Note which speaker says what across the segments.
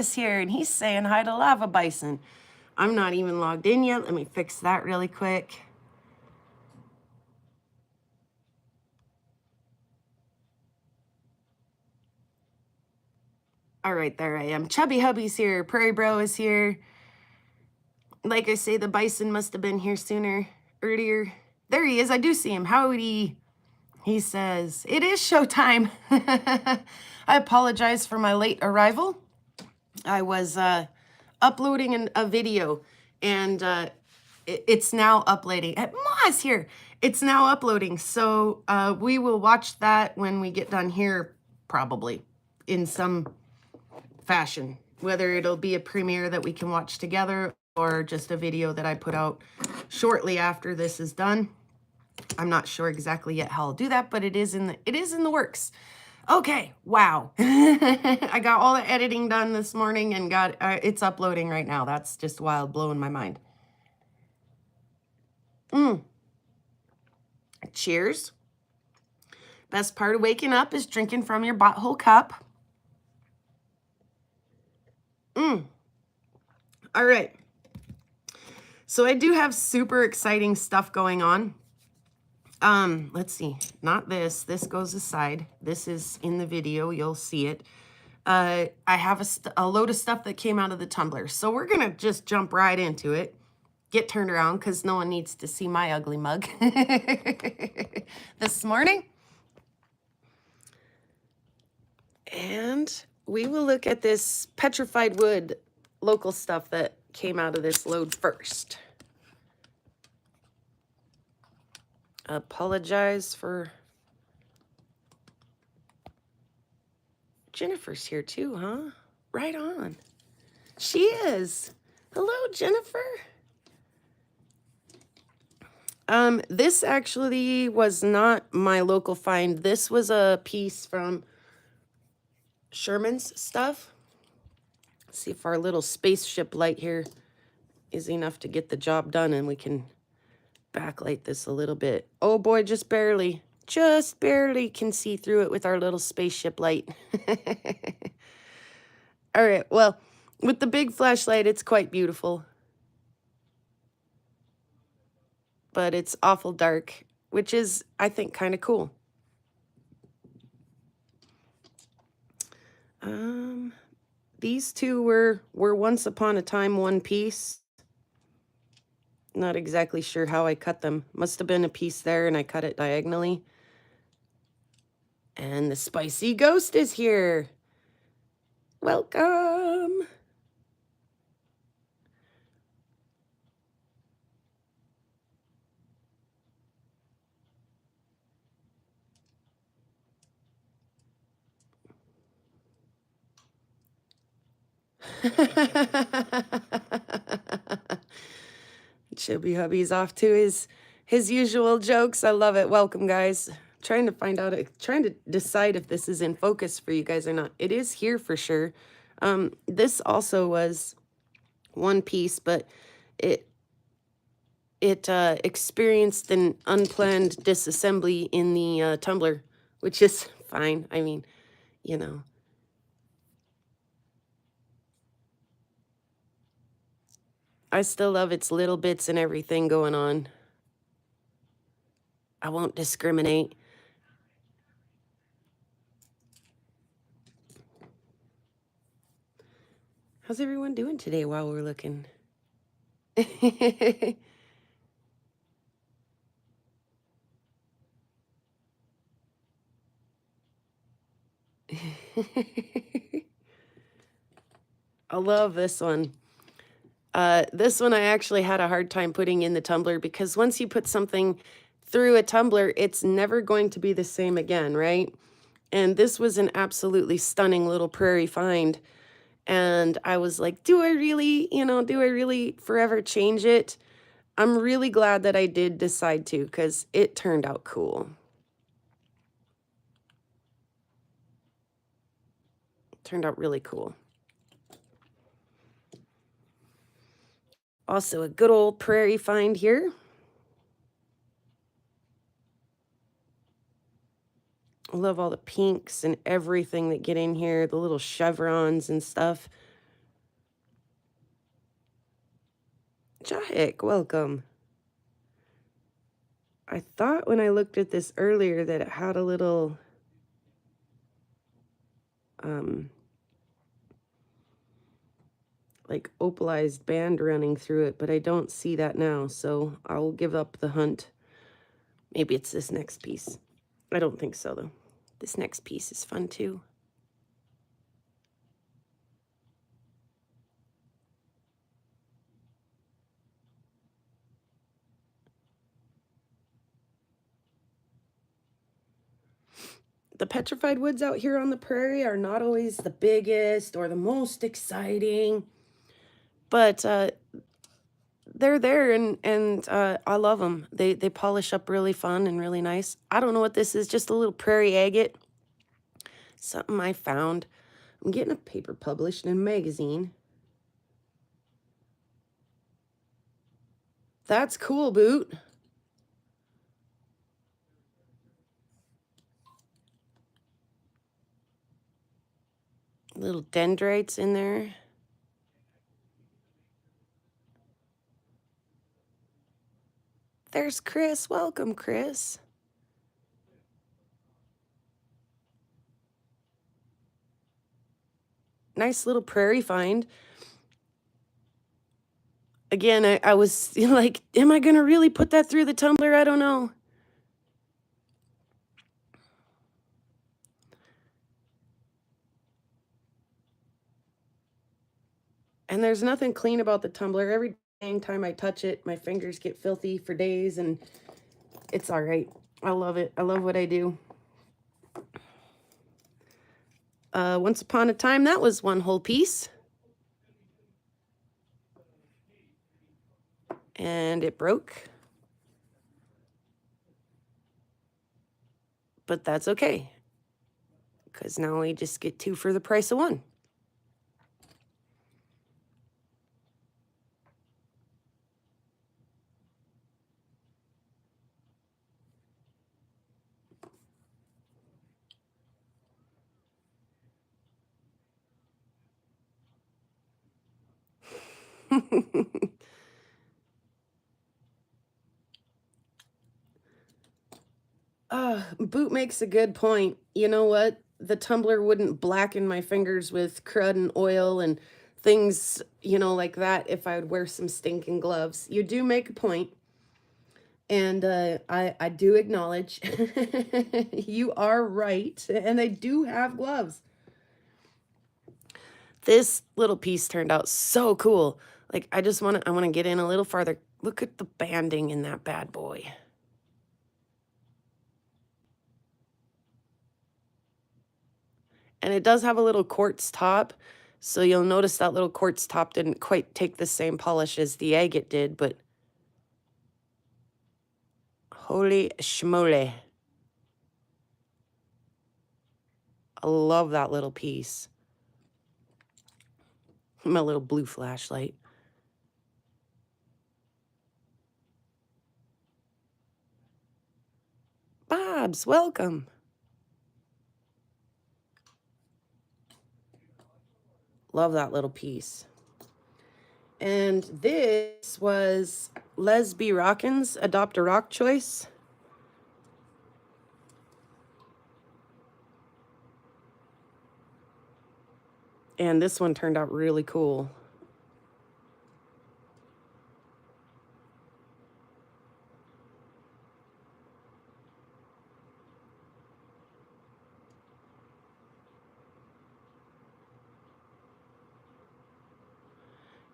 Speaker 1: is here, and he's saying hi to Lava Bison. I'm not even logged in yet. Let me fix that really quick. All right, there I am. Chubby Hubby's here. Prairie Bro is here. Like I say, the bison must have been here earlier. There he is. I do see him. Howdy. He says, it is showtime. I apologize for my late arrival. I was uploading a video, and it's now uploading. Ma's here. It's now uploading, so we will watch that when we get done here, probably, in some fashion. Whether it'll be a premiere that we can watch together or just a video that I put out shortly after this is done. I'm not sure exactly yet how I'll do that, but it is in the works. Okay, wow. I got all the editing done this morning and it's uploading right now. That's just wild, blowing my mind. Cheers. Best part of waking up is drinking from your butthole cup. All right. So I do have super exciting stuff going on. Let's see. Not this. This goes aside. This is in the video. You'll see it. I have a load of stuff that came out of the tumbler. So we're going to just jump right into it. Get turned around because no one needs to see my ugly mug this morning. And we will look at this petrified wood local stuff that came out of this load first. Apologize for... Jennifer's here too, huh? Right on. She is. Hello, Jennifer. This actually was not my local find. This was a piece from Sherman's stuff. Let's see if our little spaceship light here is enough to get the job done, and we can backlight this a little bit. Oh boy, just barely can see through it with our little spaceship light. All right, well, with the big flashlight, it's quite beautiful. But it's awful dark, which is, I think, kind of cool. These two were once upon a time one piece. Not exactly sure how I cut them. Must have been a piece there and I cut it diagonally. And the spicy ghost is here. Welcome. Chubby Hubby's off to his usual jokes. I love it. Welcome, guys. Trying to decide if this is in focus for you guys or not. It is here for sure. This also was one piece, but it experienced an unplanned disassembly in the tumbler, which is fine. I mean, you know. I still love its little bits and everything going on. I won't discriminate. How's everyone doing today while we're looking? I love this one. This one I actually had a hard time putting in the tumbler because once you put something through a tumbler, it's never going to be the same again, right? And this was an absolutely stunning little prairie find. And I was like, do I really forever change it? I'm really glad that I did decide to because it turned out cool. It turned out really cool. Also a good old prairie find here. I love all the pinks and everything that get in here, the little chevrons and stuff. Jahik, welcome. I thought when I looked at this earlier that it had a little like opalized band running through it, but I don't see that now, so I'll give up the hunt. Maybe it's this next piece. I don't think so, though. This next piece is fun, too. The petrified woods out here on the prairie are not always the biggest or the most exciting, but they're there, and I love them. They polish up really fun and really nice. I don't know what this is, just a little prairie agate. Something I found. I'm getting a paper published in a magazine. That's cool, Boot. Little dendrites in there. There's Chris. Welcome, Chris. Nice little prairie find. Again, I was like, am I going to really put that through the tumbler? I don't know. And there's nothing clean about the tumbler. Every dang time I touch it, my fingers get filthy for days, and it's all right. I love it. I love what I do. Once upon a time, that was one whole piece. And it broke. But that's okay, because now we just get 2 for the price of 1. Boot makes a good point. You know what? The tumbler wouldn't blacken my fingers with crud and oil and things, you know, like that if I would wear some stinking gloves. You do make a point. And I do acknowledge you are right. And I do have gloves. This little piece turned out so cool. Like, I want to get in a little farther. Look at the banding in that bad boy. And it does have a little quartz top, so you'll notice that little quartz top didn't quite take the same polish as the agate did, but holy schmoly. I love that little piece. My little blue flashlight. Bob's, welcome. Love that little piece. And this was Lesby Rockin's Adopt a Rock choice. And this one turned out really cool.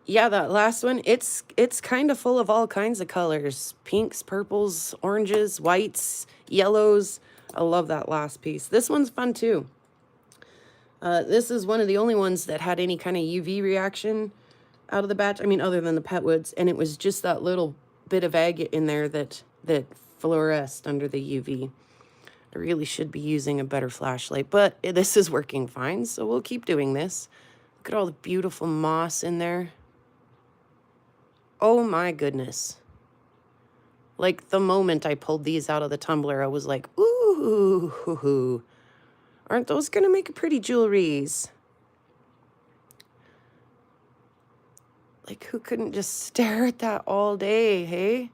Speaker 1: Yeah, that last one, it's kind of full of all kinds of colors. Pinks, purples, oranges, whites, yellows. I love that last piece. This one's fun too. This is one of the only ones that had any kind of UV reaction out of the batch. I mean, other than the Petwoods. And it was just that little bit of agate in there that fluoresced under the UV. I really should be using a better flashlight, but this is working fine, so we'll keep doing this. Look at all the beautiful moss in there. Oh my goodness. Like, the moment I pulled these out of the tumbler, I was like, ooh, aren't those gonna make pretty jewelries? Like, who couldn't just stare at that all day, hey?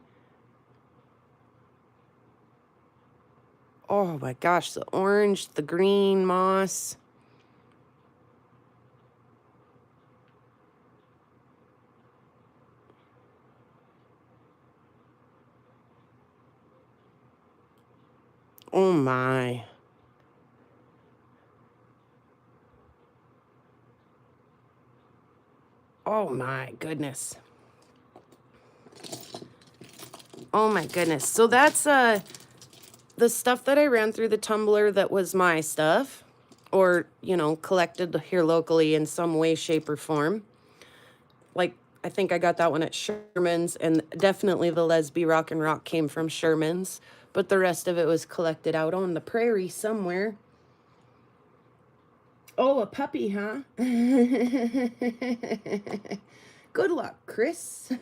Speaker 1: Oh my gosh, the orange, the green moss. Oh my. Oh my goodness. Oh my goodness. So that's the stuff that I ran through the tumbler that was my stuff, or, you know, collected here locally in some way, shape, or form. Like, I think I got that one at Sherman's, and definitely the Lesby Rock and Rock came from Sherman's, but the rest of it was collected out on the prairie somewhere. Oh, a puppy, huh? Good luck, Chris.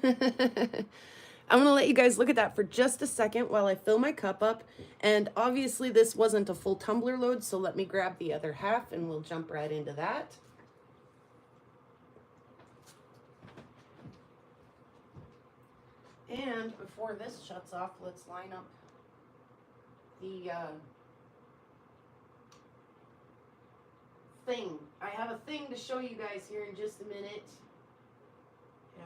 Speaker 1: I'm going to let you guys look at that for just a second while I fill my cup up. And obviously this wasn't a full tumbler load, so let me grab the other half and we'll jump right into that. And before this shuts off, let's line up the thing. I have a thing to show you guys here in just a minute.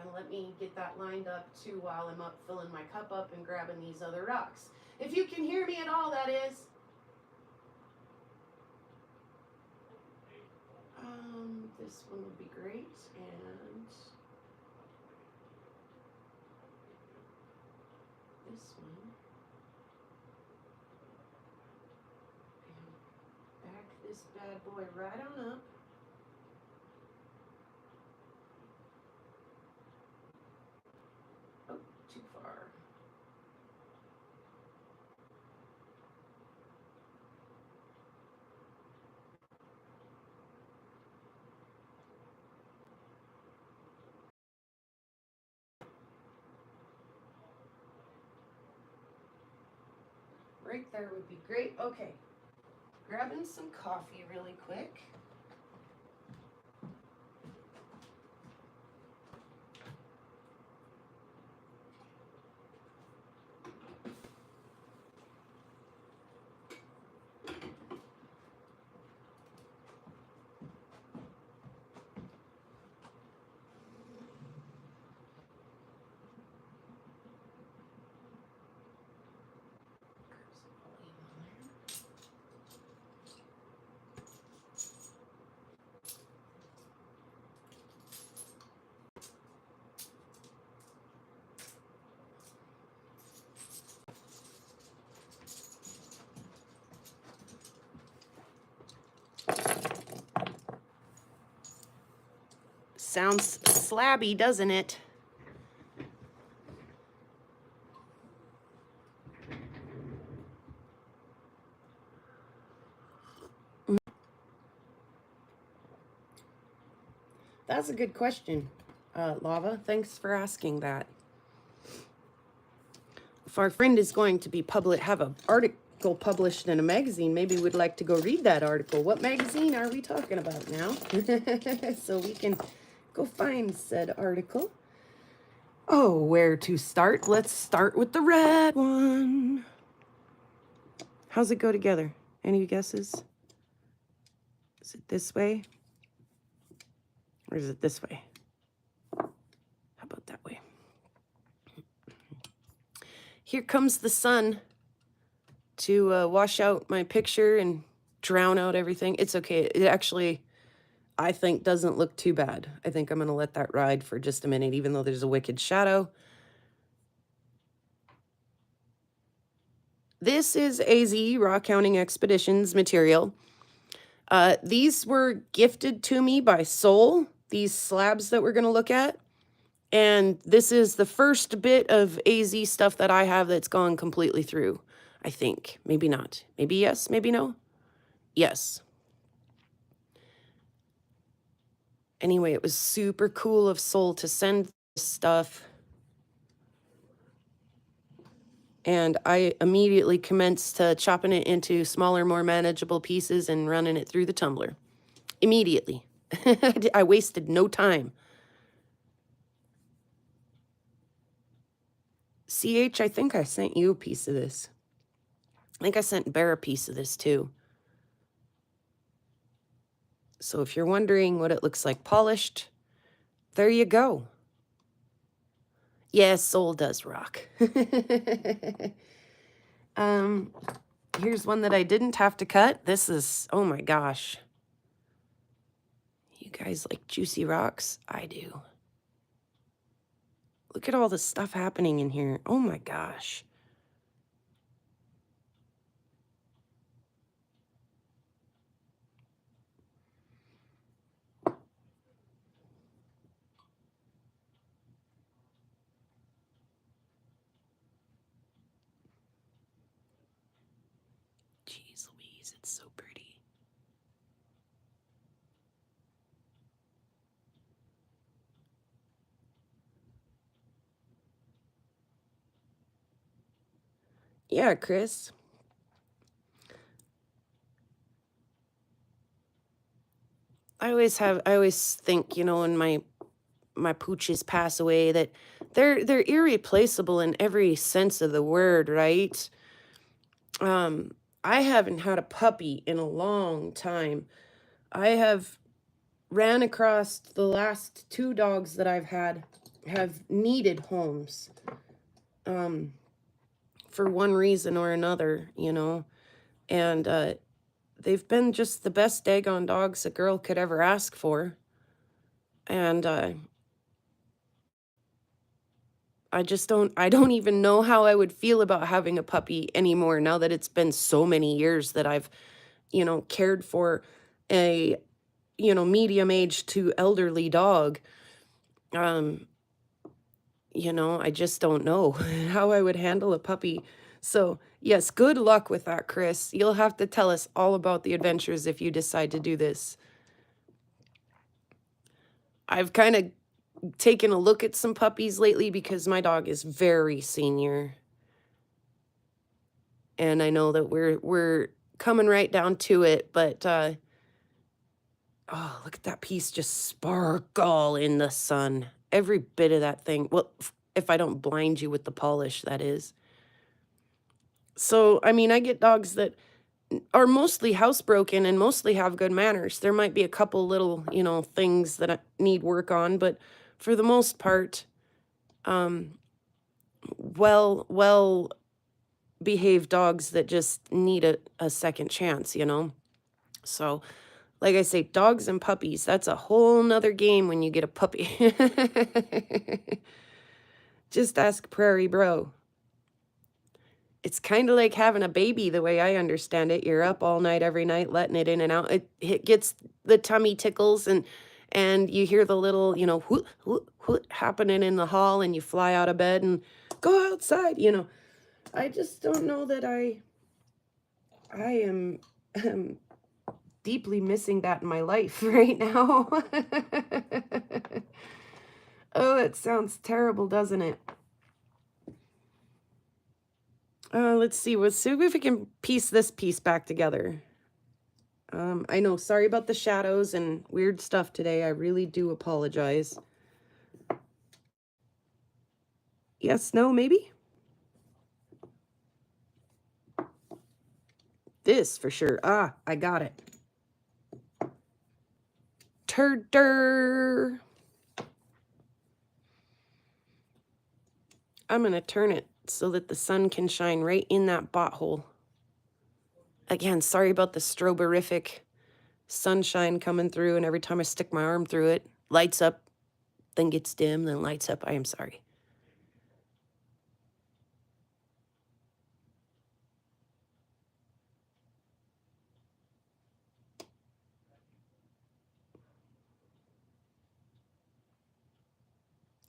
Speaker 1: And let me get that lined up too while I'm up filling my cup up and grabbing these other rocks. If you can hear me at all, that is. This one would be great. And this one. And back this bad boy right on up. Oh, too far. Right there would be great. Okay, grabbing some coffee really quick. Sounds slabby, doesn't it? That's a good question, Lava. Thanks for asking that. If our friend is going to be have an article published in a magazine, maybe we'd like to go read that article. What magazine are we talking about now? So we can go find said article. Oh, where to start? Let's start with the red one. How's it go together? Any guesses? Is it this way? Or is it this way? How about that way? Here comes the sun to wash out my picture and drown out everything. It's okay. It actually, I think, doesn't look too bad. I think I'm going to let that ride for just a minute, even though there's a wicked shadow. This is AZ, Rock Counting Expeditions material. These were gifted to me by Soul, these slabs that we're going to look at. And this is the first bit of AZ stuff that I have that's gone completely through, I think. Maybe not. Maybe yes, maybe no. Yes. Anyway, it was super cool of Soul to send this stuff. And I immediately commenced chopping it into smaller, more manageable pieces and running it through the tumbler. Immediately. I wasted no time. CH, I think I sent you a piece of this. I think I sent Bear a piece of this too. So if you're wondering what it looks like polished, there you go. Yes, Soul does rock. Here's one that I didn't have to cut. This is, oh my gosh. You guys like juicy rocks? I do. Look at all the stuff happening in here. Oh my gosh. Jeez Louise, it's so pretty. Yeah, Chris. I always think, you know, when my pooches pass away that they're irreplaceable in every sense of the word, right? I haven't had a puppy in a long time. I have ran across the last 2 dogs that I've had have needed homes. For one reason or another, you know. And they've been just the best daggone dogs a girl could ever ask for. And I don't even know how I would feel about having a puppy anymore now that it's been so many years that I've, you know, cared for a, you know, medium age to elderly dog. You know, I just don't know how I would handle a puppy. So, yes, good luck with that, Chris. You'll have to tell us all about the adventures if you decide to do this. I've kind of taken a look at some puppies lately because my dog is very senior. And I know that we're coming right down to it, but oh, look at that piece just sparkle in the sun. Every bit of that thing. Well, if I don't blind you with the polish, that is. So, I mean, I get dogs that are mostly housebroken and mostly have good manners. There might be a couple little, you know, things that need work on, but for the most part, well behaved dogs that just need a second chance, you know? So, like I say, dogs and puppies, that's a whole nother game when you get a puppy. Just ask Prairie Bro. It's kind of like having a baby the way I understand it. You're up all night, every night, letting it in and out. It gets the tummy tickles and you hear the little, you know, whoot, whoot, whoot happening in the hall and you fly out of bed and go outside, you know. I just don't know that I am deeply missing that in my life right now. Oh, it sounds terrible, doesn't it? Let's see if we can piece this piece back together. I know, sorry about the shadows and weird stuff today. I really do apologize. Yes, no, maybe? This for sure. Ah, I got it. Turder. I'm going to turn it so that the sun can shine right in that botthole. Again, sorry about the stroberific sunshine coming through, and every time I stick my arm through it, lights up, then gets dim, then lights up. I am sorry.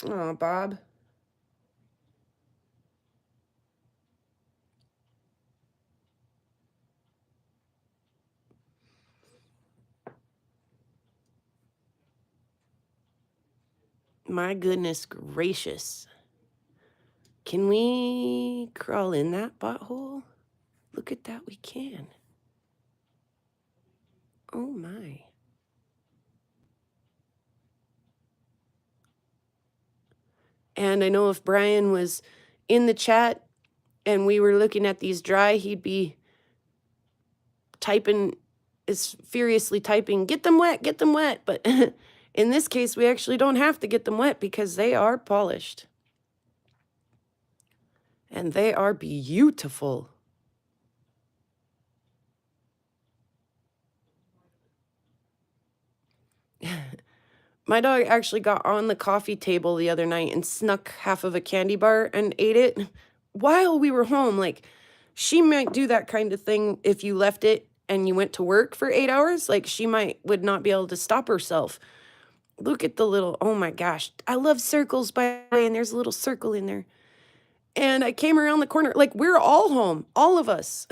Speaker 1: Oh, Bob. My goodness gracious. Can we crawl in that butthole? Look at that, we can. Oh my. And I know if Brian was in the chat and we were looking at these dry, he'd be typing, is furiously typing, get them wet, get them wet. But in this case, we actually don't have to get them wet because they are polished. And they are beautiful. My dog actually got on the coffee table the other night and snuck half of a candy bar and ate it while we were home. Like, she might do that kind of thing if you left it and you went to work for 8 hours. Like, she would not be able to stop herself. Look at the little, oh my gosh. I love circles, by the way, and there's a little circle in there. And I came around the corner, like, we're all home, all of us.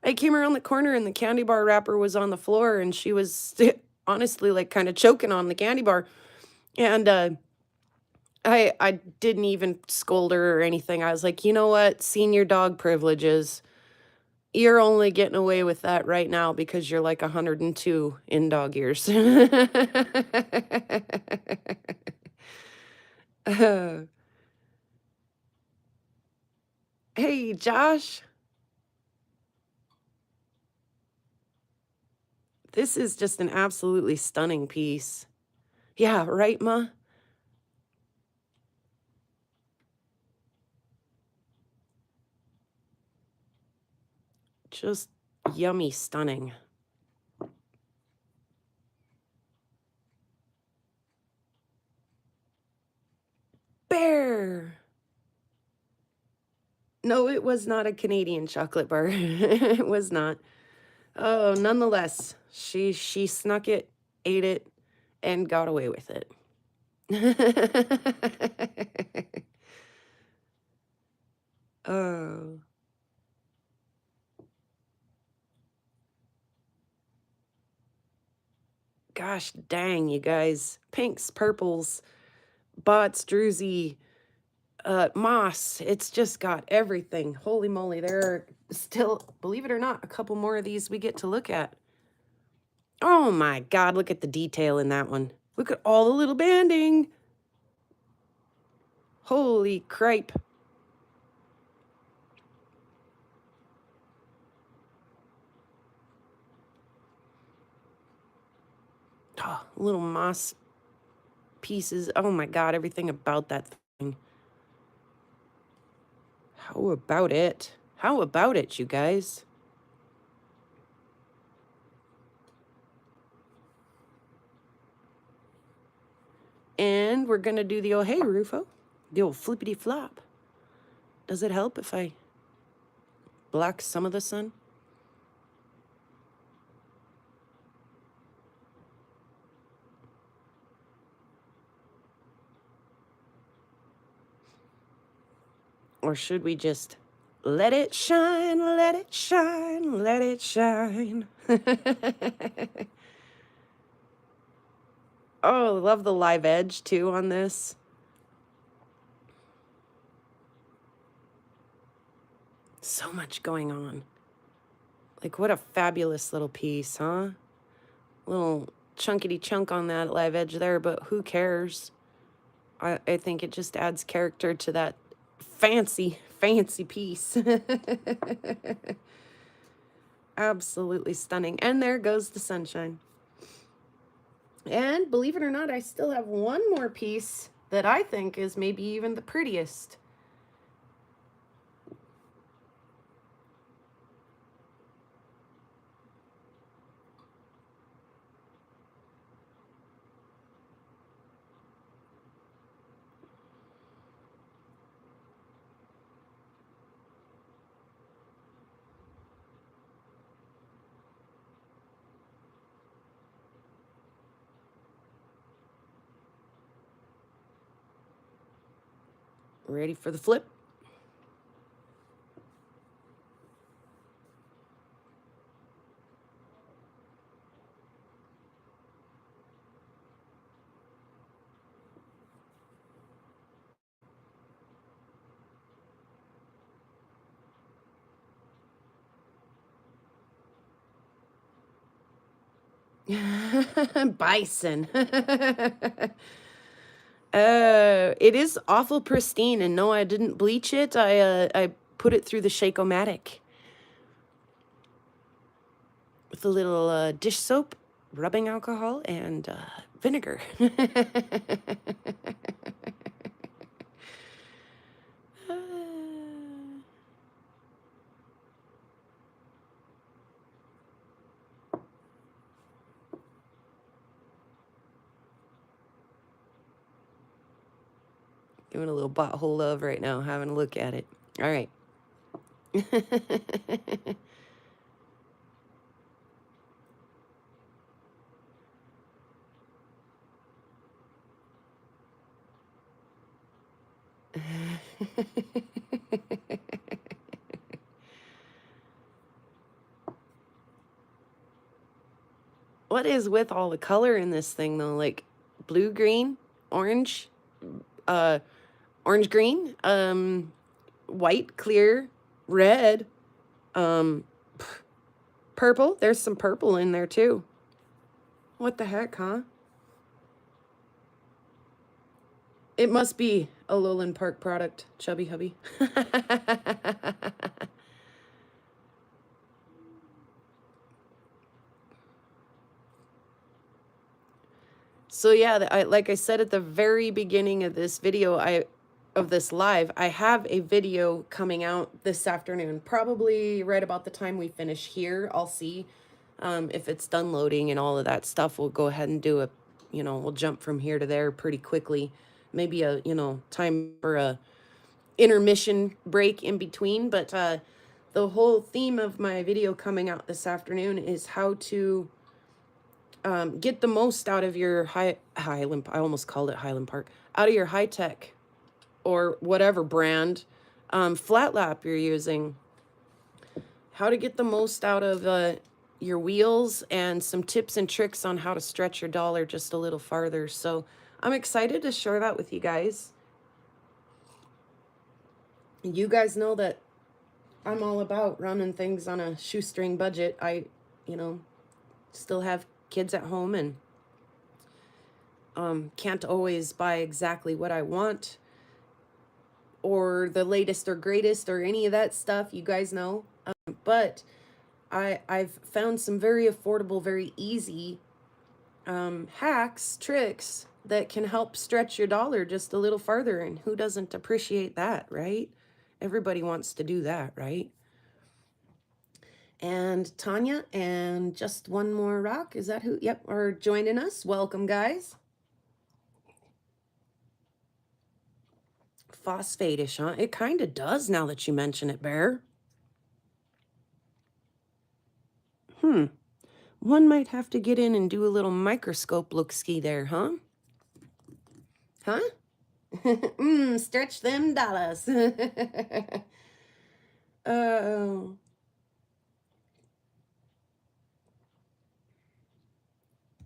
Speaker 1: I came around the corner and the candy bar wrapper was on the floor and she was honestly like kind of choking on the candy bar. And I didn't even scold her or anything. I was like, you know what? Senior dog privileges. You're only getting away with that right now because you're like 102 in dog years. Hey, Josh. This is just an absolutely stunning piece. Yeah, right, Ma? Just yummy stunning. Bear! No, it was not a Canadian chocolate bar. It was not. Oh, nonetheless, she snuck it, ate it, and got away with it. Oh. Gosh dang, you guys. Pinks, purples, bots, druzy, moss. It's just got everything. Holy moly, there are still, believe it or not, a couple more of these we get to look at. Oh my God, look at the detail in that one. Look at all the little banding. Holy cripe. Oh, little moss pieces. Oh my God, everything about that thing. How about it? How about it, you guys? And we're gonna do the, oh hey Rufo, the old flippity flop. Does it help if I block some of the sun? Or should we just let it shine, let it shine, let it shine? Oh, love the live edge too on this. So much going on. Like, what a fabulous little piece, huh? Little chunkity chunk on that live edge there, but who cares? I think it just adds character to that fancy piece. Absolutely stunning. And there goes the sunshine. And believe it or not, I still have one more piece that I think is maybe even the prettiest. Ready for the flip? Bison. it is awful pristine, and no, I didn't bleach it. I put it through the Shake-O-Matic with a little dish soap, rubbing alcohol, and vinegar. Giving a little butthole love right now, having a look at it. All right. What is with all the color in this thing though? Like blue, green, orange, orange, green, white, clear, red, purple. There's some purple in there too. What the heck, huh? It must be a Lowland Park product, Chubby Hubby. So yeah, like I said at the very beginning of this video, of this live, I have a video coming out this afternoon, probably right about the time we finish here. I'll see if it's done loading and all of that stuff. We'll go ahead and do a, we'll jump from here to there pretty quickly. Maybe a, time for a intermission break in between. But the whole theme of my video coming out this afternoon is how to get the most out of your Highland, I almost called it Highland Park, out of your high-tech or whatever brand flat lap you're using. How to get the most out of your wheels, and some tips and tricks on how to stretch your dollar just a little farther. So I'm excited to share that with you guys. You guys know that I'm all about running things on a shoestring budget. I, still have kids at home and can't always buy exactly what I want or the latest or greatest or any of that stuff, you guys know. But I've found some very affordable, very easy hacks, tricks that can help stretch your dollar just a little farther. And who doesn't appreciate that, right? Everybody wants to do that, right? And Tanya and Just One More Rock, is that who? Yep, are joining us. Welcome, guys. Phosphate-ish, huh? It kind of does now that you mention it, Bear. One might have to get in and do a little microscope look-ski there, huh? Huh? Stretch them dollars. Oh.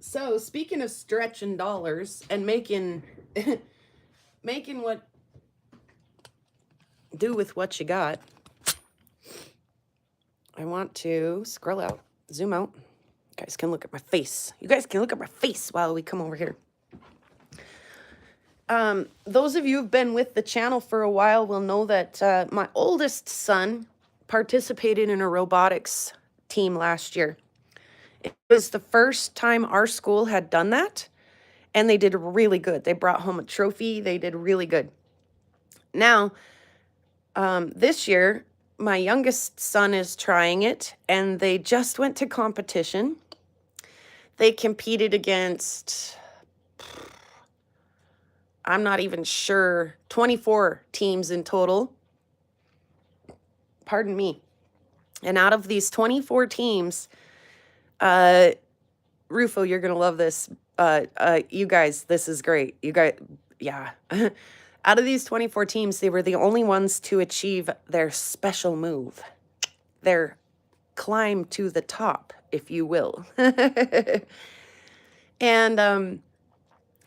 Speaker 1: So speaking of stretching dollars and making what do with what you got, I want to scroll out, zoom out. You guys can look at my face. You guys can look at my face while we come over here. Those of you who've been with the channel for a while will know that my oldest son participated in a robotics team last year. It was the first time our school had done that, and they did really good. They brought home a trophy. They did really good. Now, this year, my youngest son is trying it, and they just went to competition. They competed against, I'm not even sure, 24 teams in total. Pardon me. And out of these 24 teams, Rufo, you're going to love this. You guys, this is great. You guys, yeah. Out of these 24 teams, they were the only ones to achieve their special move. Their climb to the top, if you will. And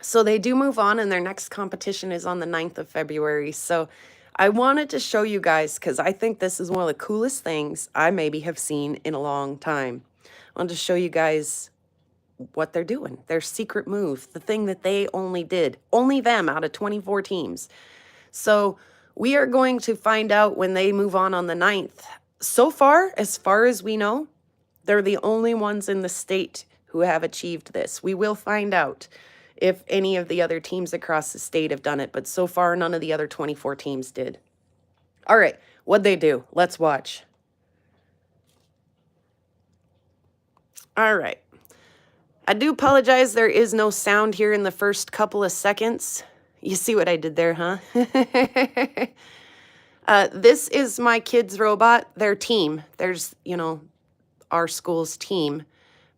Speaker 1: so they do move on, and their next competition is on the 9th of February. So I wanted to show you guys, because I think this is one of the coolest things I maybe have seen in a long time. I wanted to show you guys what they're doing, their secret move, the thing that they only did, only them out of 24 teams. So we are going to find out when they move on the 9th. So far as we know, they're the only ones in the state who have achieved this. We will find out if any of the other teams across the state have done it, but so far none of the other 24 teams did. All right, what'd they do? Let's watch. All right. I do apologize, there is no sound here in the first couple of seconds. You see what I did there, huh? This is my kids' robot, their team. There's, you know, our school's team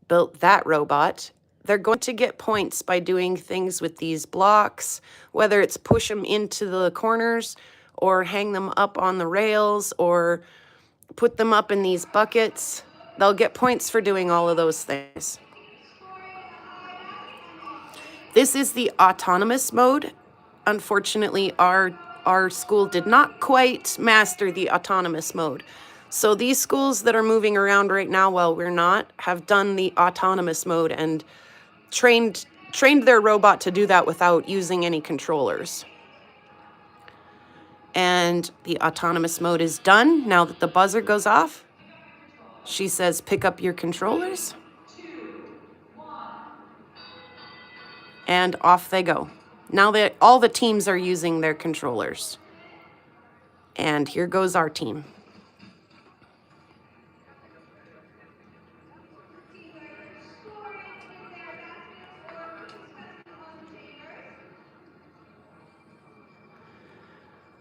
Speaker 1: built that robot. They're going to get points by doing things with these blocks, whether it's push them into the corners or hang them up on the rails or put them up in these buckets. They'll get points for doing all of those things. This is the autonomous mode. Unfortunately, our school did not quite master the autonomous mode. So these schools that are moving around right now while we're not have done the autonomous mode and trained their robot to do that without using any controllers. And the autonomous mode is done. Now that the buzzer goes off, she says, pick up your controllers. And off they go. Now that all the teams are using their controllers. And here goes our team.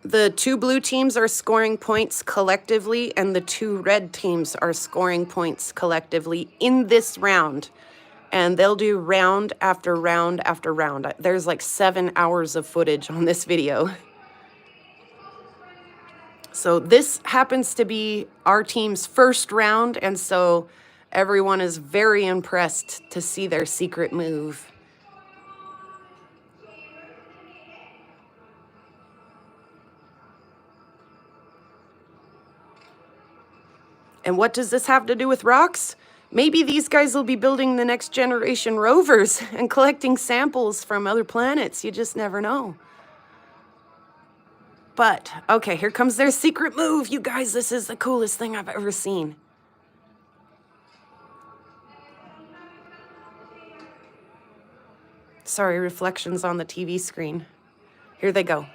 Speaker 1: The 2 blue teams are scoring points collectively, and the 2 red teams are scoring points collectively in this round. And they'll do round after round after round. There's like 7 hours of footage on this video. So this happens to be our team's first round, and so everyone is very impressed to see their secret move. And what does this have to do with rocks? Maybe these guys will be building the next generation rovers and collecting samples from other planets. You just never know. But, okay, here comes their secret move. You guys, this is the coolest thing I've ever seen. Sorry, reflections on the TV screen. Here they go.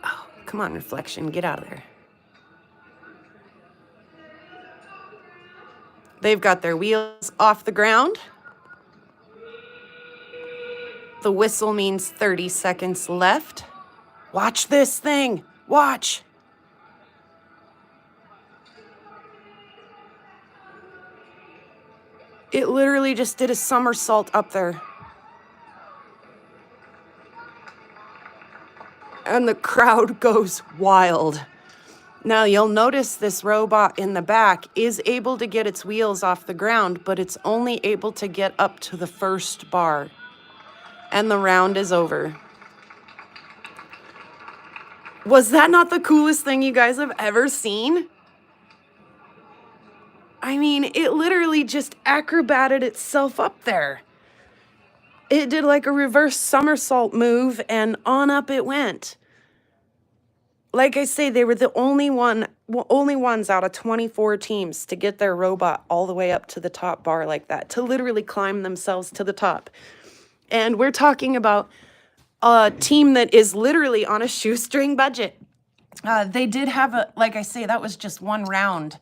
Speaker 1: Oh, come on, reflection, get out of there. They've got their wheels off the ground. The whistle means 30 seconds left. Watch this thing. Watch. It literally just did a somersault up there. And the crowd goes wild. Now you'll notice this robot in the back is able to get its wheels off the ground, but it's only able to get up to the first bar. And the round is over. Was that not the coolest thing you guys have ever seen? I mean, it literally just acrobated itself up there. It did like a reverse somersault move and on up it went. Like I say, they were the only ones out of 24 teams to get their robot all the way up to the top bar like that, to literally climb themselves to the top. And we're talking about a team that is literally on a shoestring budget. They did have like I say, that was just one round.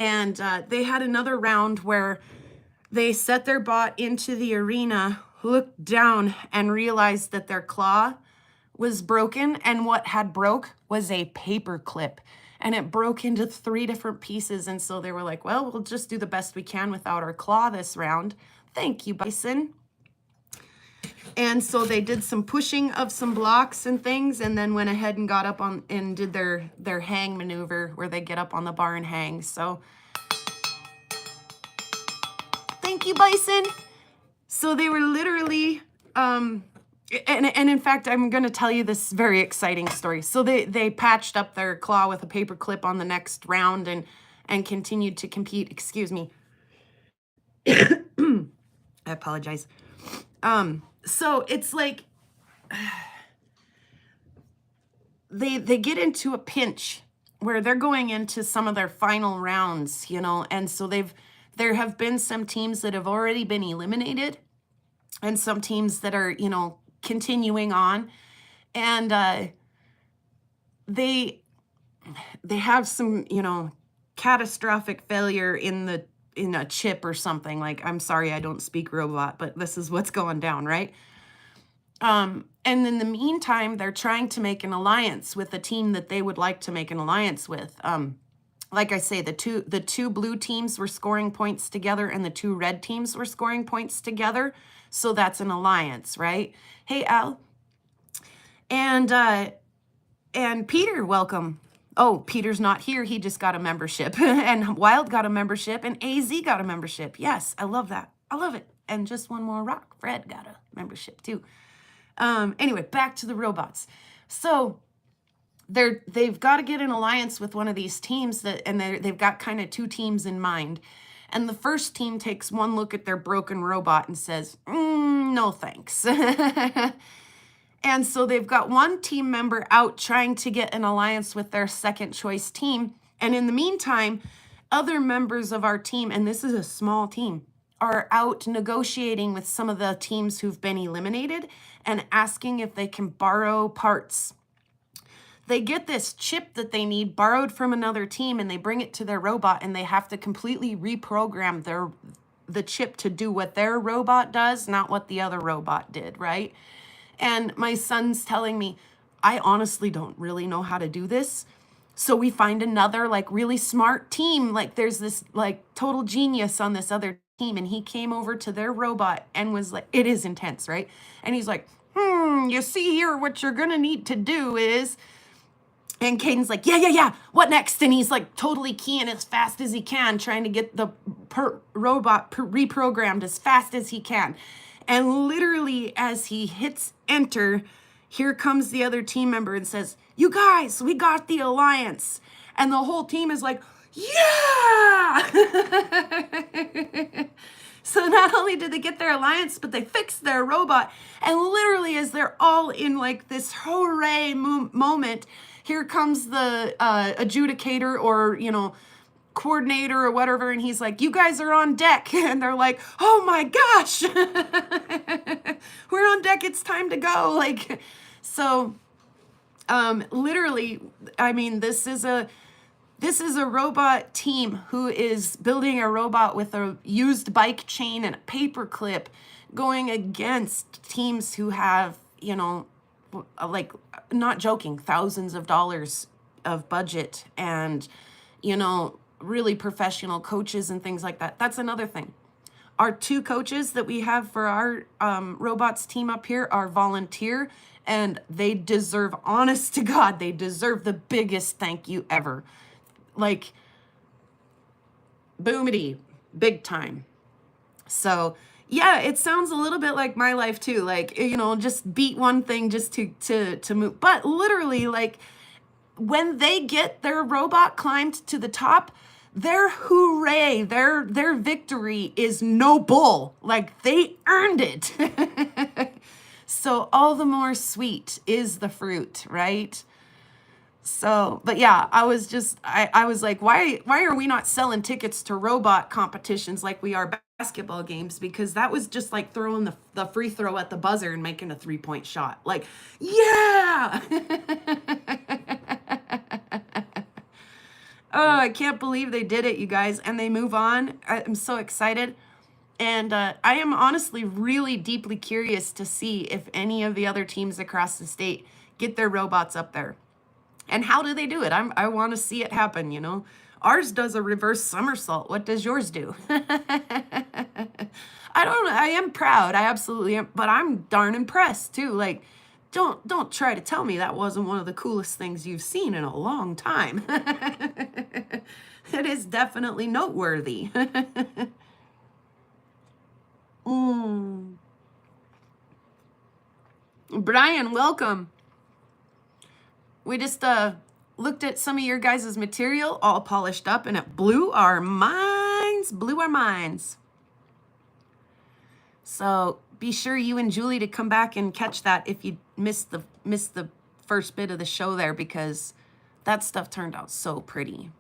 Speaker 1: And they had another round where they set their bot into the arena, looked down, and realized that their claw was broken, and what had broke was a paper clip, and it broke into 3 different pieces. And so they were like, well, we'll just do the best we can without our claw this round. Thank you, Bison. And so they did some pushing of some blocks and things, and then went ahead and got up on and did their hang maneuver where they get up on the bar and hang. So thank you, Bison. So they were literally and in fact, I'm going to tell you this very exciting story. So they patched up their claw with a paper clip on the next round and continued to compete. Excuse me. I apologize. So it's like they get into a pinch where they're going into some of their final rounds, you know, and so there have been some teams that have already been eliminated and some teams that are, you know, continuing on, and they have some, you know, catastrophic failure in a chip or something. Like, I'm sorry, I don't speak robot, but this is what's going down, right? And in the meantime, they're trying to make an alliance with a team that they would like to make an alliance with. Like I say, the two blue teams were scoring points together and the two red teams were scoring points together. So that's an alliance, right? Hey, Al. And Peter, welcome. Oh, Peter's not here. He just got a membership. And Wild got a membership and AZ got a membership. Yes, I love that. I love it. And just one more rock. Fred got a membership too. Anyway, back to the robots. So they've got to get an alliance with one of these teams and they've got kind of two teams in mind. And the first team takes one look at their broken robot and says, no thanks. And so they've got one team member out trying to get an alliance with their second choice team. And in the meantime, other members of our team, and this is a small team, are out negotiating with some of the teams who've been eliminated and asking if they can borrow parts. They get this chip that they need borrowed from another team and they bring it to their robot and they have to completely reprogram the chip to do what their robot does, not what the other robot did, right? And my son's telling me, I honestly don't really know how to do this. So we find another like really smart team. Like there's this like total genius on this other team. And he came over to their robot and was like, it is intense, right? And he's like, you see here, what you're going to need to do is, and Caden's like, yeah, what next? And he's like totally keying as fast as he can, trying to get the robot reprogrammed as fast as he can. And literally as he hits enter, here comes the other team member and says, you guys, we got the alliance. And the whole team is like, yeah! So not only did they get their alliance, but they fixed their robot. And literally as they're all in like this hooray moment, here comes the adjudicator or, you know, coordinator or whatever, and he's like, you guys are on deck. And they're like, oh my gosh, we're on deck, it's time to go. Like, so literally, I mean, this is a robot team who is building a robot with a used bike chain and a paper clip, going against teams who have, you know, like, not joking, thousands of dollars of budget and, you know, really professional coaches and things like that. That's another thing. Our two coaches that we have for our robots team up here are volunteer, and they deserve, honest to God, they deserve the biggest thank you ever. Like, boomity, big time. So yeah, it sounds a little bit like my life too. Like, you know, just beat one thing just to move. But literally, like, when they get their robot climbed to the top, their hooray, their victory is no bull. Like, they earned it. So all the more sweet is the fruit, right? So, but yeah, I was like, why are we not selling tickets to robot competitions like we are basketball games? Because that was just like throwing the free throw at the buzzer and making a 3-point shot. Like, yeah. Oh, I can't believe they did it, you guys. And they move on. I'm so excited. And I am honestly really deeply curious to see if any of the other teams across the state get their robots up there. And how do they do it? I want to see it happen, you know. Ours does a reverse somersault. What does yours do? I am proud. I absolutely am. But I'm darn impressed too. Like, don't try to tell me that wasn't one of the coolest things you've seen in a long time. It is definitely noteworthy. Brian, welcome. We just looked at some of your guys' material, all polished up, and it blew our minds. So be sure you and Julie to come back and catch that if you missed the first bit of the show there, because that stuff turned out so pretty.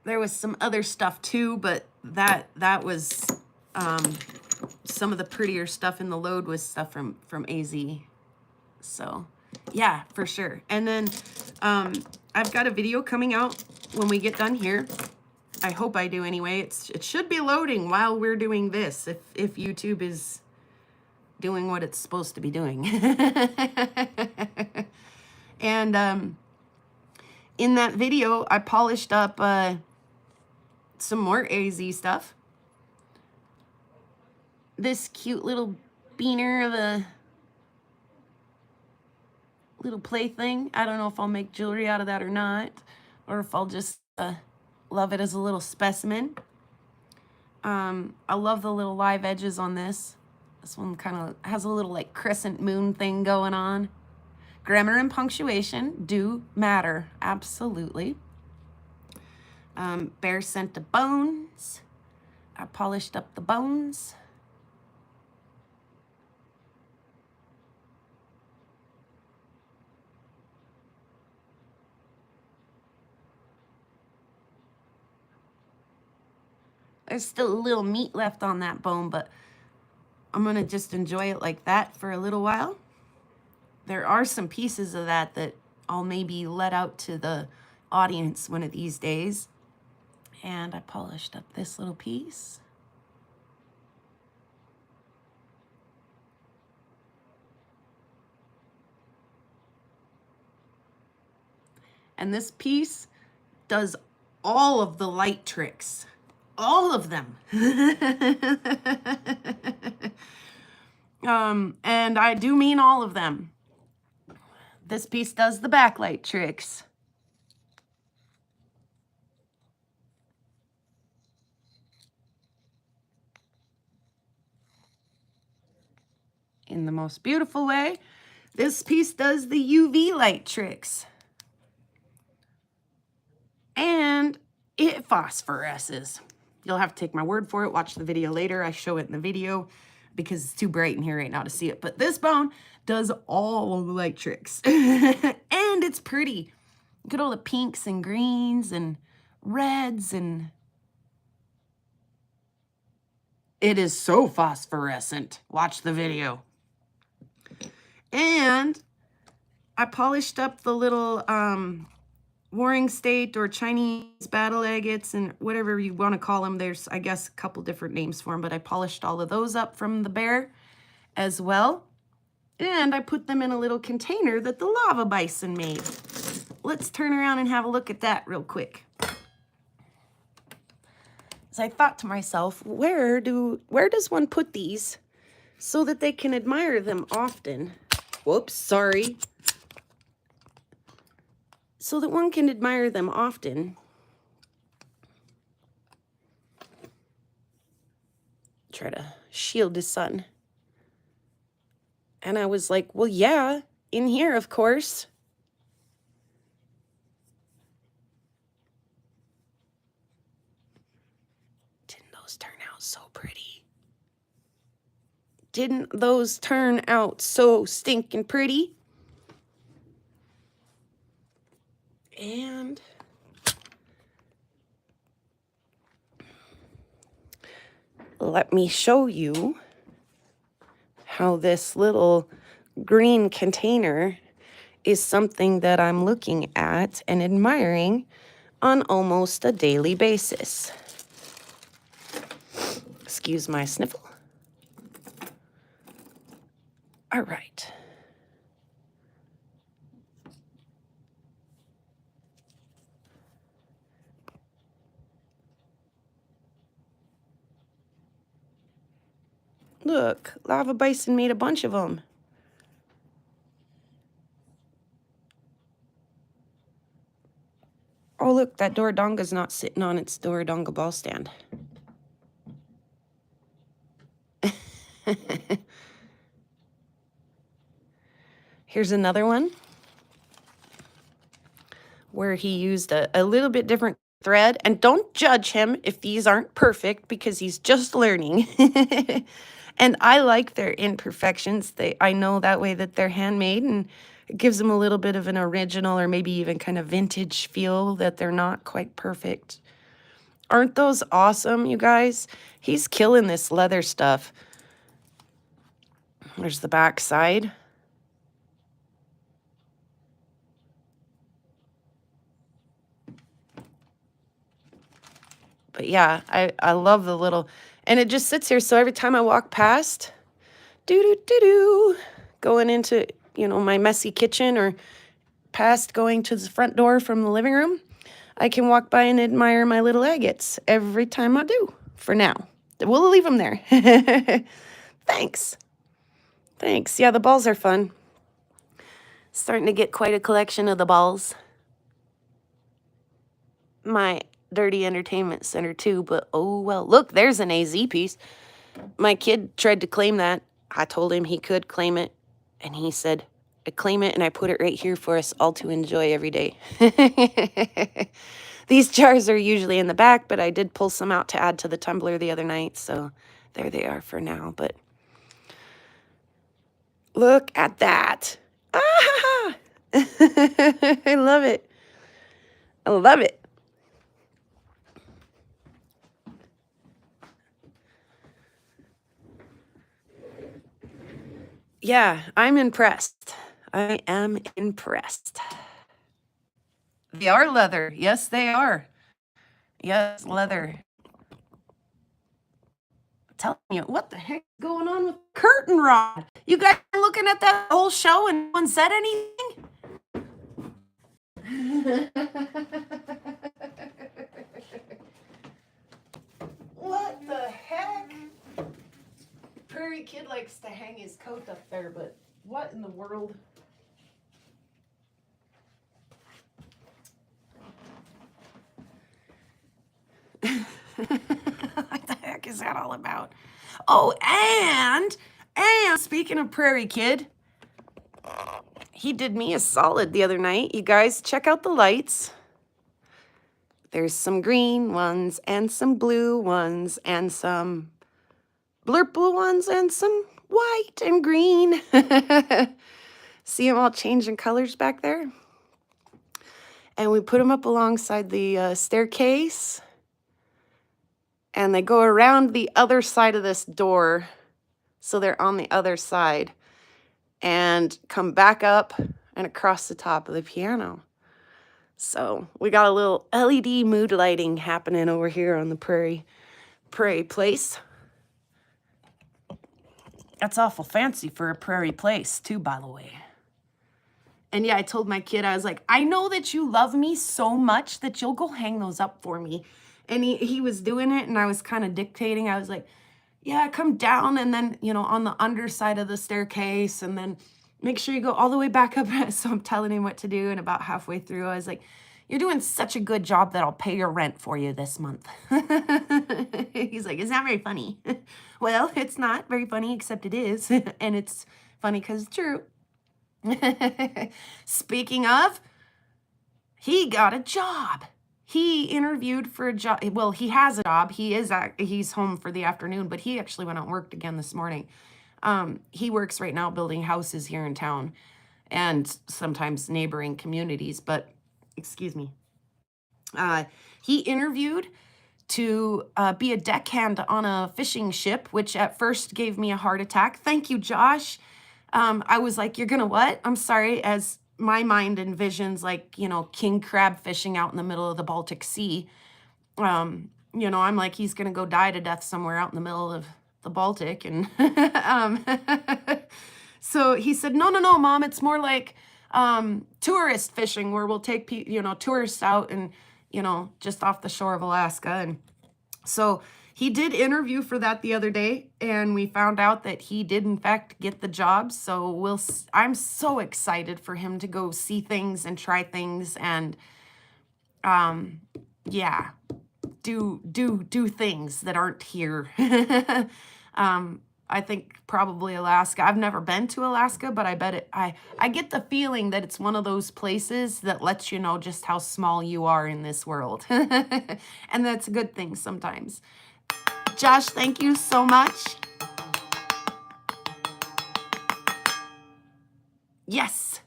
Speaker 1: There was some other stuff too, but that was some of the prettier stuff in the load was stuff from AZ. So yeah, for sure. And then I've got a video coming out when we get done here. I hope I do anyway. It should be loading while we're doing this, if YouTube is doing what it's supposed to be doing. And in that video, I polished up some more AZ stuff. This cute little beaner of a little plaything. I don't know if I'll make jewelry out of that or not, or if I'll just love it as a little specimen. I love the little live edges on this. This one kind of has a little like crescent moon thing going on. Grammar and punctuation do matter, absolutely. Bear scent to bones. I polished up the bones. There's still a little meat left on that bone, but I'm gonna just enjoy it like that for a little while. There are some pieces of that I'll maybe let out to the audience one of these days. And I polished up this little piece. And this piece does all of the light tricks. All of them. And I do mean all of them. This piece does the backlight tricks. In the most beautiful way. This piece does the UV light tricks. And it phosphoresces. You'll have to take my word for it. Watch the video later. I show it in the video because it's too bright in here right now to see it. But this bone does all the light tricks. And it's pretty. Look at all the pinks and greens and reds, and it is so phosphorescent. Watch the video. And I polished up the little Warring State or Chinese battle agates and whatever you want to call them. There's, I guess, a couple different names for them, but I polished all of those up from the bear as well. And I put them in a little container that the lava bison made. Let's turn around and have a look at that real quick. So I thought to myself, where does one put these so that they can admire them often? Whoops, sorry. So that one can admire them often. Try to shield the sun. And I was like, well, yeah, in here, of course. Didn't those turn out so pretty? Didn't those turn out so stinking pretty? And let me show you how this little green container is something that I'm looking at and admiring on almost a daily basis. Excuse my sniffle. All right. Look, Lava Bison made a bunch of them. Oh, look, that Doradonga's not sitting on its Doradonga ball stand. Here's another one where he used a little bit different thread. And don't judge him if these aren't perfect because he's just learning. And I like their imperfections. I know that way that they're handmade, and it gives them a little bit of an original or maybe even kind of vintage feel that they're not quite perfect. Aren't those awesome, you guys? He's killing this leather stuff. There's the back side. But yeah, I love the little, and it just sits here. So every time I walk past, going into, my messy kitchen or past going to the front door from the living room, I can walk by and admire my little agates every time I do, for now. We'll leave them there. Thanks. Thanks. Yeah, the balls are fun. Starting to get quite a collection of the balls. My dirty entertainment center too, but oh well. Look, there's an AZ piece. My kid tried to claim that. I told him he could claim it, and he said, I claim it and I put it right here for us all to enjoy every day. These jars are usually in the back, but I did pull some out to add to the tumbler the other night, so there they are for now. But look at that. Ah! I love it. I love it. Yeah, I'm impressed. I am impressed. They are leather. Yes, they are. Yes, leather. I'm telling you, what the heck is going on with curtain rod? You guys are looking at that whole show and no one said anything? What the heck? Prairie Kid likes to hang his coat up there, but what in the world? What the heck is that all about? Oh, and speaking of Prairie Kid, he did me a solid the other night. You guys, check out the lights. There's some green ones and some blue ones and some blurple ones and some white and green. See them all changing colors back there? And we put them up alongside the staircase. And they go around the other side of this door. So they're on the other side. And come back up and across the top of the piano. So we got a little LED mood lighting happening over here on the Prairie place. That's awful fancy for a Prairie place too, by the way. And yeah, I told my kid, I was like, I know that you love me so much that you'll go hang those up for me. And he was doing it, and I was kind of dictating. I was like, yeah, come down, and then, on the underside of the staircase, and then make sure you go all the way back up. So I'm telling him what to do, and about halfway through, I was like, you're doing such a good job that I'll pay your rent for you this month. He's like, it's not very funny. Well, it's not very funny, except it is. And it's funny because it's true. Speaking of, he got a job. He interviewed for a job. Well, he has a job. He's home for the afternoon, but he actually went out and worked again this morning. He works right now building houses here in town and sometimes neighboring communities, but excuse me. He interviewed to be a deckhand on a fishing ship, which at first gave me a heart attack. Thank you, Josh. I was like, you're gonna what? I'm sorry, as my mind envisions like, king crab fishing out in the middle of the Baltic Sea. I'm like, he's gonna go die to death somewhere out in the middle of the Baltic. And so he said, no, Mom, it's more like tourist fishing where we'll take tourists out and, just off the shore of Alaska. And so he did interview for that the other day, and we found out that he did in fact get the job. So I'm so excited for him to go see things and try things and do things that aren't here. I think probably Alaska. I've never been to Alaska, but I bet I get the feeling that it's one of those places that lets you know just how small you are in this world. And that's a good thing sometimes. Josh, thank you so much. Yes.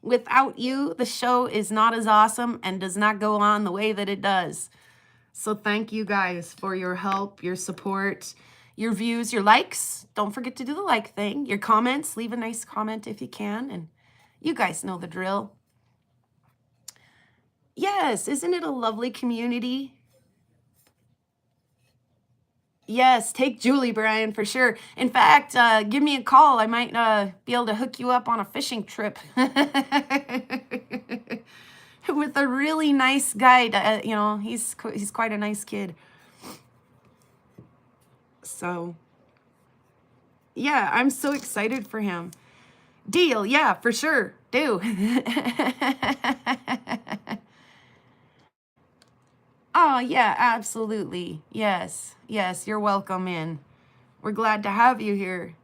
Speaker 1: Without you, the show is not as awesome and does not go on the way that it does. So thank you guys for your help, your support, your views, your likes. Don't forget to do the like thing. Your comments, leave a nice comment if you can. And you guys know the drill. Yes, isn't it a lovely community? Yes, take Julie, Brian, for sure. In fact, give me a call. I might be able to hook you up on a fishing trip with a really nice guide. You know, he's quite a nice kid. So, yeah, I'm so excited for him. Deal, yeah, for sure. Do. Oh, yeah, absolutely. Yes, yes, you're welcome in. We're glad to have you here.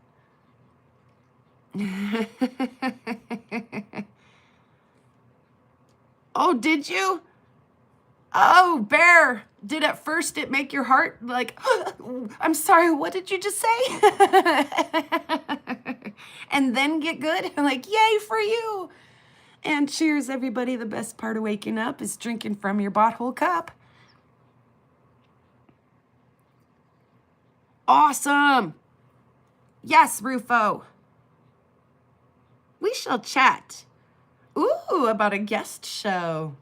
Speaker 1: Oh, did you? Oh, Bear, did at first it make your heart like, I'm sorry, what did you just say? And then get good? Like, yay for you. And cheers, everybody. The best part of waking up is drinking from your bottle cup. Awesome. Yes, Rufo. We shall chat. Ooh, about a guest show.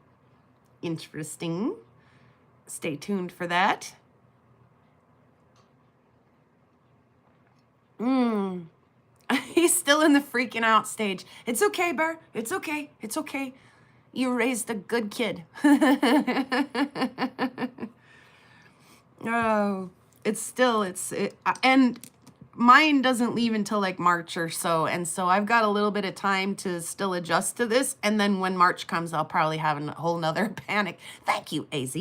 Speaker 1: Interesting. Stay tuned for that. He's still in the freaking out stage. It's okay, Bear. It's okay. It's okay. You raised a good kid. Oh, and mine doesn't leave until like March or so. And so I've got a little bit of time to still adjust to this. And then when March comes, I'll probably have a whole nother panic. Thank you, AZ.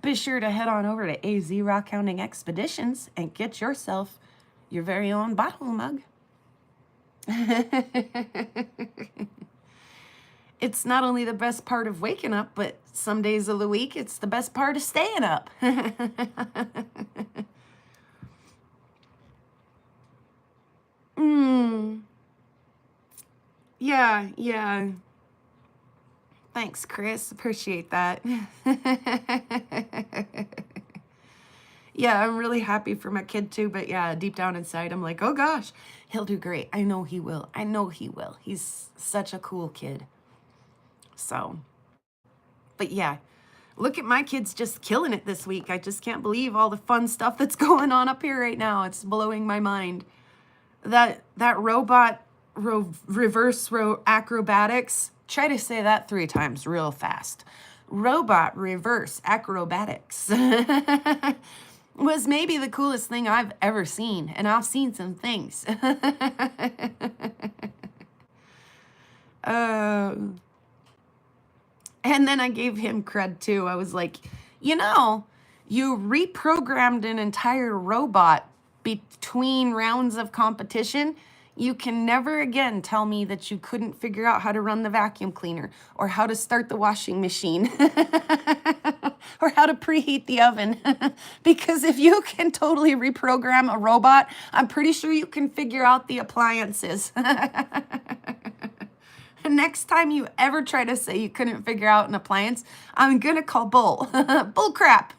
Speaker 1: Be sure to head on over to AZ Rock Hounding Expeditions and get yourself your very own bottle mug. It's not only the best part of waking up, but some days of the week, it's the best part of staying up. Yeah, yeah. Thanks, Chris. Appreciate that. Yeah, I'm really happy for my kid too, but yeah, deep down inside, I'm like, oh gosh, he'll do great. I know he will. I know he will. He's such a cool kid. So, but yeah, look at my kids just killing it this week. I just can't believe all the fun stuff that's going on up here right now. It's blowing my mind. That robot reverse acrobatics. Try to say that 3 times real fast. Robot reverse acrobatics was maybe the coolest thing I've ever seen, and I've seen some things. And then I gave him cred too. I was like, you know, you reprogrammed an entire robot between rounds of competition. You can never again tell me that you couldn't figure out how to run the vacuum cleaner or how to start the washing machine or how to preheat the oven. Because if you can totally reprogram a robot, I'm pretty sure you can figure out the appliances. Next time you ever try to say you couldn't figure out an appliance, I'm gonna call bull. Bull crap.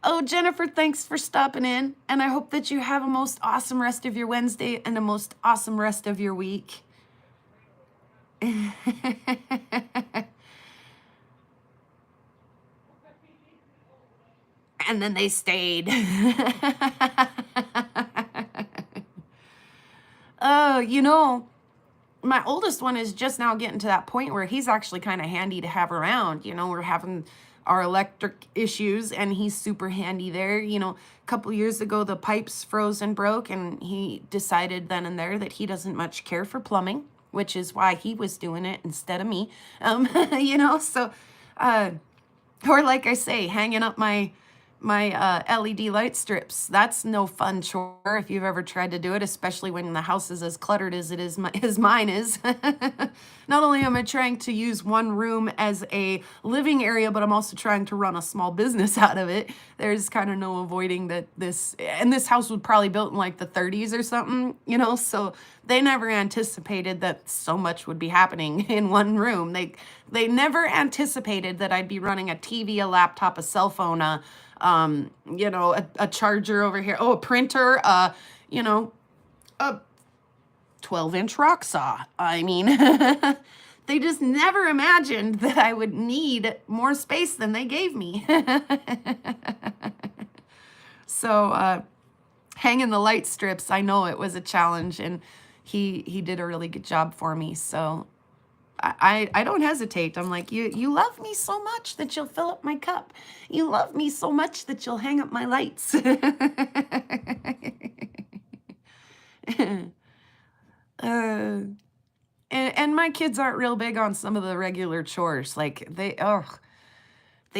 Speaker 1: Oh, Jennifer, thanks for stopping in. And I hope that you have a most awesome rest of your Wednesday and a most awesome rest of your week. And then they stayed. Oh, you know, my oldest one is just now getting to that point where he's actually kind of handy to have around. You know, we're having our electric issues and he's super handy there. You know, a couple years ago, the pipes froze and broke, and he decided then and there that he doesn't much care for plumbing, which is why he was doing it instead of me. So, or like I say, hanging up my LED light strips. That's no fun chore if you've ever tried to do it, especially when the house is as cluttered as it is as mine is. Not only am I trying to use one room as a living area, but I'm also trying to run a small business out of it. There's kind of no avoiding that this house was probably built in like the 30s or something, so they never anticipated that so much would be happening in one room. They never anticipated that I'd be running a TV, a laptop, a cell phone, a charger over here, a printer, a 12-inch rock saw. I mean, they just never imagined that I would need more space than they gave me. So, hanging the light strips, I know it was a challenge, and he did a really good job for me. So I don't hesitate. I'm like, you love me so much that you'll fill up my cup. You love me so much that you'll hang up my lights. And my kids aren't real big on some of the regular chores. Like they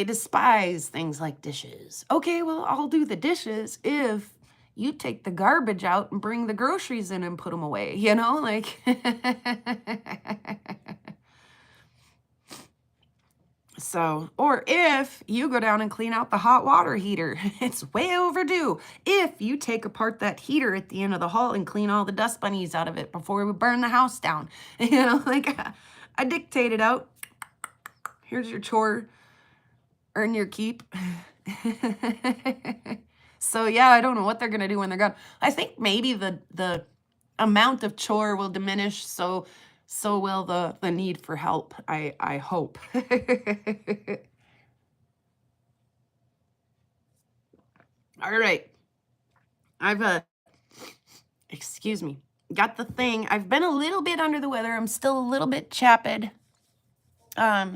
Speaker 1: despise things like dishes. Okay, well, I'll do the dishes if you take the garbage out and bring the groceries in and put them away, like. So, or if you go down and clean out the hot water heater, it's way overdue. If you take apart that heater at the end of the hall and clean all the dust bunnies out of it before we burn the house down, like I dictated out, here's your chore, earn your keep. So yeah, I don't know what they're going to do when they're gone. I think maybe the amount of chore will diminish, so will the need for help, I hope. All right. I've, excuse me, got the thing. I've been a little bit under the weather. I'm still a little bit chapped.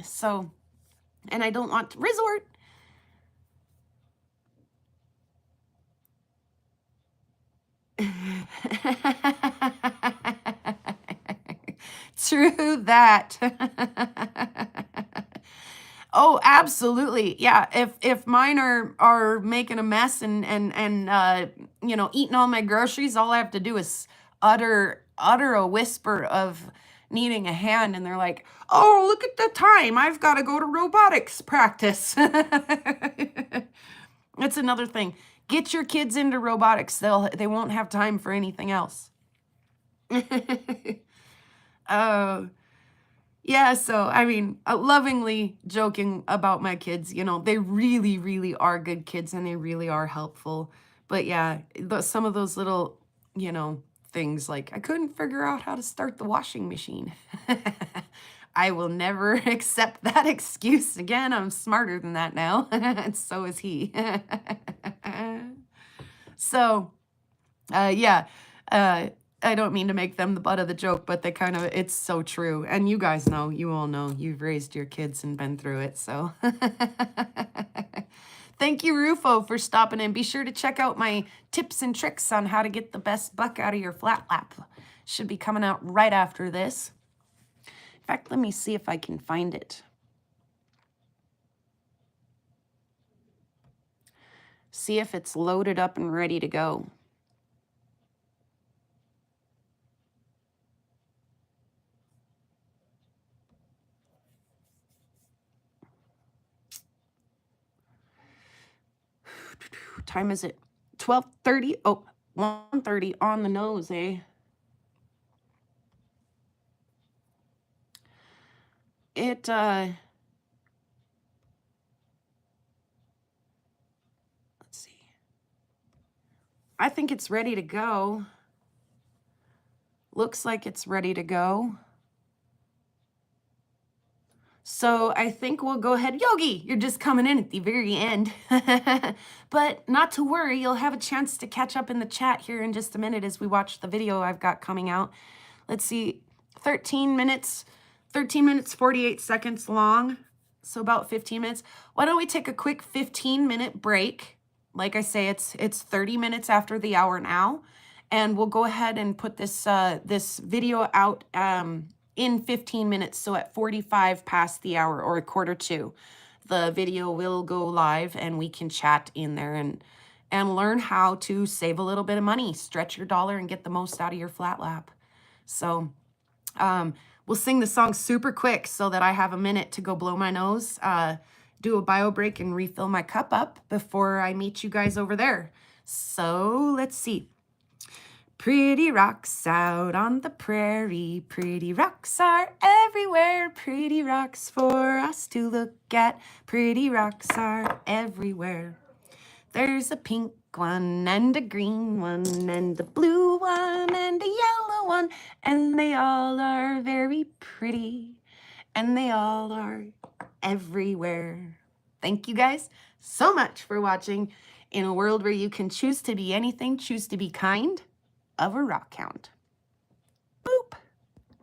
Speaker 1: So, and I don't want to resort. True that. Oh, absolutely. Yeah. If mine are making a mess and eating all my groceries, all I have to do is utter a whisper of needing a hand, and they're like, "Oh, look at the time. I've got to go to robotics practice." That's another thing. Get your kids into robotics. They won't have time for anything else. Oh, yeah, so I mean, lovingly joking about my kids, they really, really are good kids, and they really are helpful. But yeah, some of those little, things like I couldn't figure out how to start the washing machine. I will never accept that excuse again. I'm smarter than that now, and so is he. So, yeah. I don't mean to make them the butt of the joke, but it's so true. And you guys know, you all know, you've raised your kids and been through it, so. Thank you, Rufo, for stopping in. Be sure to check out my tips and tricks on how to get the best buck out of your flat lap. Should be coming out right after this. In fact, let me see if I can find it. See if it's loaded up and ready to go. Time is it? 12:30? Oh, 1:30 on the nose, eh? Let's see. I think it's ready to go. Looks like it's ready to go. So I think we'll go ahead. Yogi, you're just coming in at the very end. But not to worry, you'll have a chance to catch up in the chat here in just a minute as we watch the video I've got coming out. Let's see, 13 minutes, 48 seconds long. So about 15 minutes. Why don't we take a quick 15-minute break? Like I say, it's 30 minutes after the hour now. And we'll go ahead and put this this video out in 15 minutes. So at 45 past the hour or 1:45, the video will go live and we can chat in there and learn how to save a little bit of money, stretch your dollar and get the most out of your flat lap. So we'll sing the song super quick so that I have a minute to go blow my nose, do a bio break and refill my cup up before I meet you guys over there. So let's see. Pretty rocks out on the prairie, pretty rocks are everywhere, pretty rocks for us to look at, pretty rocks are everywhere. There's a pink one and a green one and a blue one and a yellow one, and they all are very pretty, and they all are everywhere. Thank you guys so much for watching. In a world where you can choose to be anything, choose to be kind of a rock hound.